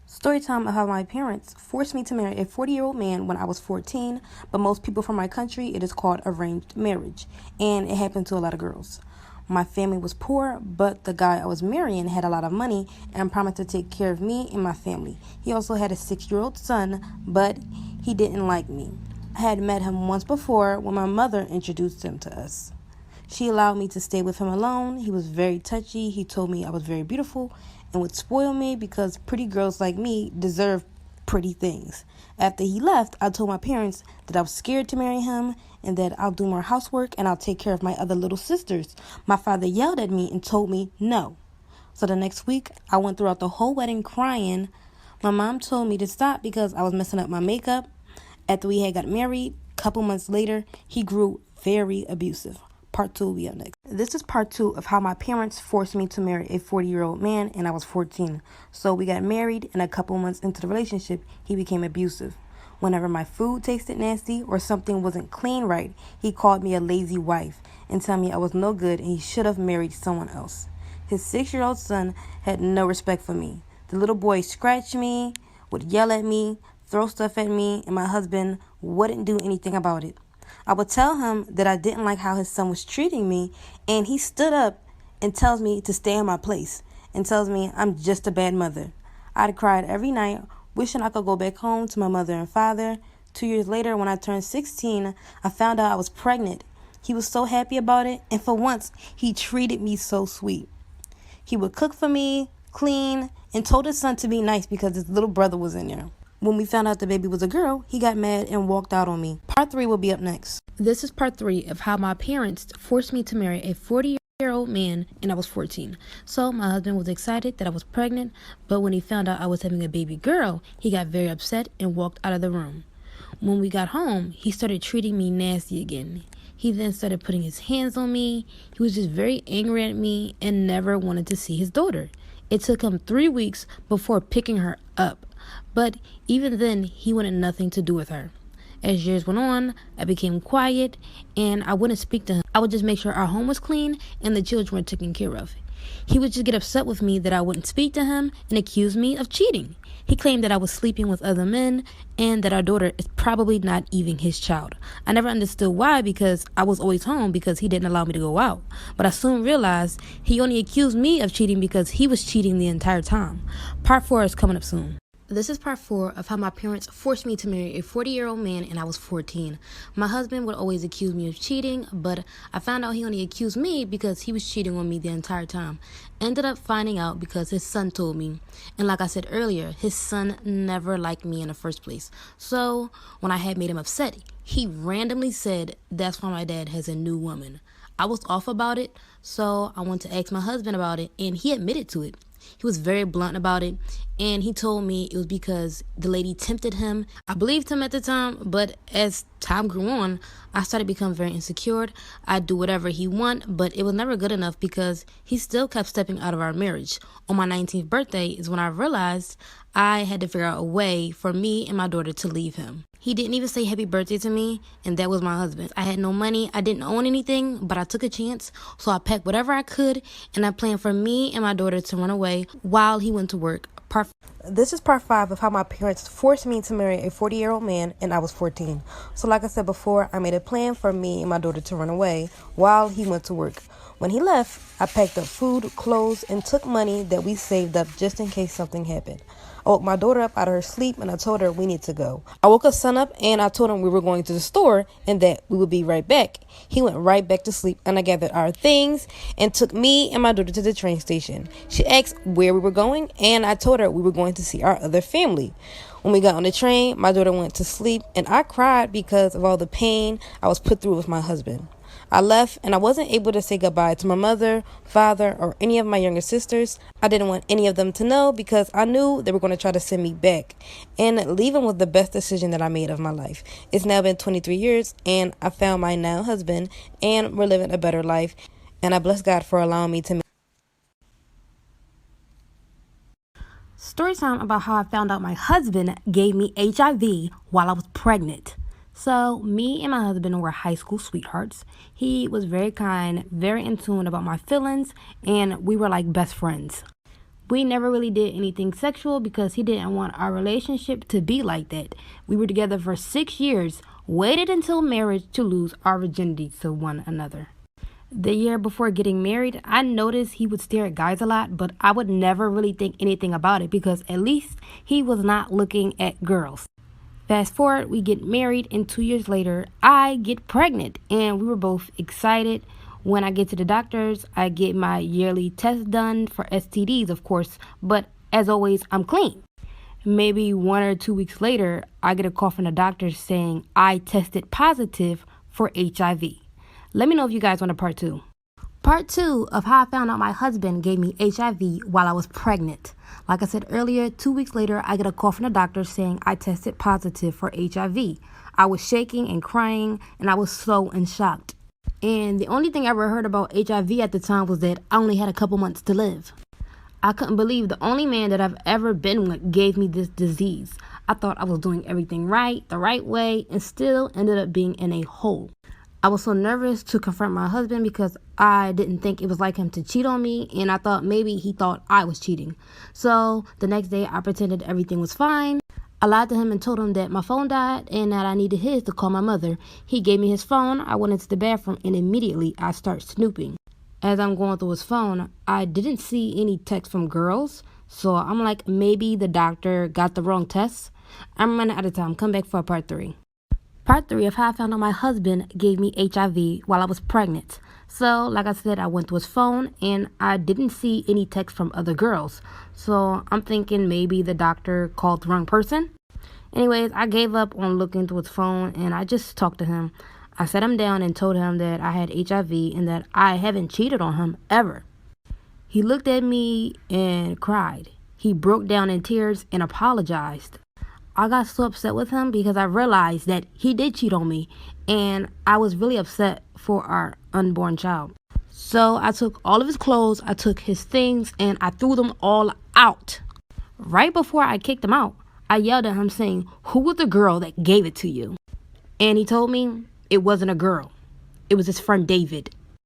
Storytime of how my parents forced me to marry a 40-year-old man when I was 14, but most people from my country, it is called arranged marriage, and it happened to a lot of girls. My family was poor, but the guy I was marrying had a lot of money and promised to take care of me and my family. He also had a 6-year-old son, but he didn't like me. I had met him once before when my mother introduced him to us. She allowed me to stay with him alone. He was very touchy. He told me I was very beautiful and would spoil me because pretty girls like me deserve pretty things. After he left, I told my parents that I was scared to marry him and that I'll do more housework and I'll take care of my other little sisters. My father yelled at me and told me no. So the next week, I went throughout the whole wedding crying. My mom told me to stop because I was messing up my makeup. After we had got married, a couple months later, he grew very abusive. Part 2 will be up next. This is part 2 of how my parents forced me to marry a 40-year-old man and I was 14. So we got married and a couple months into the relationship, he became abusive. Whenever my food tasted nasty or something wasn't clean right, he called me a lazy wife and told me I was no good and he should have married someone else. His 6-year-old son had no respect for me. The little boy scratched me, would yell at me, throw stuff at me, and my husband wouldn't do anything about it. I would tell him that I didn't like how his son was treating me, and he stood up and tells me to stay in my place and tells me I'm just a bad mother. I'd cried every night, wishing I could go back home to my mother and father. 2 years later, when I turned 16, I found out I was pregnant. He was so happy about it, and for once, he treated me so sweet. He would cook for me, clean, and told his son to be nice because his little brother was in there. When we found out the baby was a girl, he got mad and walked out on me. Part 3 will be up next. This is part 3 of how my parents forced me to marry a 40-year-old man and I was 14. So my husband was excited that I was pregnant, but when he found out I was having a baby girl, he got very upset and walked out of the room. When we got home, he started treating me nasty again. He then started putting his hands on me. He was just very angry at me and never wanted to see his daughter. It took him 3 weeks before picking her up. But even then, he wanted nothing to do with her. As years went on, I became quiet and I wouldn't speak to him. I would just make sure our home was clean and the children were taken care of. He would just get upset with me that I wouldn't speak to him and accuse me of cheating. He claimed that I was sleeping with other men and that our daughter is probably not even his child. I never understood why because I was always home because he didn't allow me to go out. But I soon realized he only accused me of cheating because he was cheating the entire time. Part 4 is coming up soon. This is part 4 of how my parents forced me to marry a 40-year-old man and I was 14. My husband would always accuse me of cheating, but I found out he only accused me because he was cheating on me the entire time. Ended up finding out because his son told me. And like I said earlier, his son never liked me in the first place. So when I had made him upset, he randomly said that's why my dad has a new woman. I was off about it, so I went to ask my husband about it, and he admitted to it. He was very blunt about it, and he told me it was because the lady tempted him. I believed him at the time, but as time grew on, I started to become very insecure. I'd do whatever he wanted, but it was never good enough because he still kept stepping out of our marriage. On my 19th birthday is when I realized I had to figure out a way for me and my daughter to leave him. He didn't even say happy birthday to me, and that was my husband. I had no money, I didn't own anything, but I took a chance, so I packed whatever I could, and I planned for me and my daughter to run away while he went to work. This is part 5 of how my parents forced me to marry a 40-year-old man and I was 14. So like I said before, I made a plan for me and my daughter to run away while he went to work. When he left, I packed up food, clothes, and took money that we saved up just in case something happened. I woke my daughter up out of her sleep and I told her we need to go. I woke her son up and I told him we were going to the store and that we would be right back. He went right back to sleep and I gathered our things and took me and my daughter to the train station. She asked where we were going and I told her we were going to see our other family. When we got on the train, my daughter went to sleep and I cried because of all the pain I was put through with my husband. I left and I wasn't able to say goodbye to my mother, father, or any of my younger sisters. I didn't want any of them to know because I knew they were going to try to send me back. And leaving was the best decision that I made of my life. It's now been 23 years and I found my now husband and we're living a better life. And I bless God for allowing me to make story time about how I found out my husband gave me HIV while I was pregnant. So me and my husband were high school sweethearts. He was very kind, very in tune about my feelings, and we were like best friends. We never really did anything sexual because he didn't want our relationship to be like that. We were together for 6 years, waited until marriage to lose our virginity to one another. The year before getting married, I noticed he would stare at guys a lot, but I would never really think anything about it because at least he was not looking at girls. Fast forward, we get married, and 2 years later, I get pregnant, and we were both excited. When I get to the doctors, I get my yearly test done for STDs, of course, but as always, I'm clean. Maybe 1 or 2 weeks later, I get a call from the doctor saying I tested positive for HIV. Let me know if you guys want a part 2. Part 2 of how I found out my husband gave me HIV while I was pregnant. Like I said earlier, 2 weeks later, I get a call from the doctor saying I tested positive for HIV. I was shaking and crying, and I was so shocked. And the only thing I ever heard about HIV at the time was that I only had a couple months to live. I couldn't believe the only man that I've ever been with gave me this disease. I thought I was doing everything right, the right way, and still ended up being in a hole. I was so nervous to confront my husband because I didn't think it was like him to cheat on me, and I thought maybe he thought I was cheating. So the next day I pretended everything was fine. I lied to him and told him that my phone died and that I needed his to call my mother. He gave me his phone. I went into the bathroom and immediately I start snooping. As I'm going through his phone, I didn't see any texts from girls. So I'm like, maybe the doctor got the wrong test. I'm running out of time. Come back for part 3. Part 3 of how I found out my husband gave me HIV while I was pregnant. So, like I said, I went to his phone and I didn't see any texts from other girls. So, I'm thinking maybe the doctor called the wrong person. Anyways, I gave up on looking through his phone and I just talked to him. I sat him down and told him that I had HIV and that I haven't cheated on him ever. He looked at me and cried. He broke down in tears and apologized. I got so upset with him because I realized that he did cheat on me and I was really upset for our unborn child. So I took all of his clothes, I took his things, and I threw them all out. Right before I kicked him out, I yelled at him saying, "Who was the girl that gave it to you?" And he told me it wasn't a girl. It was his friend David.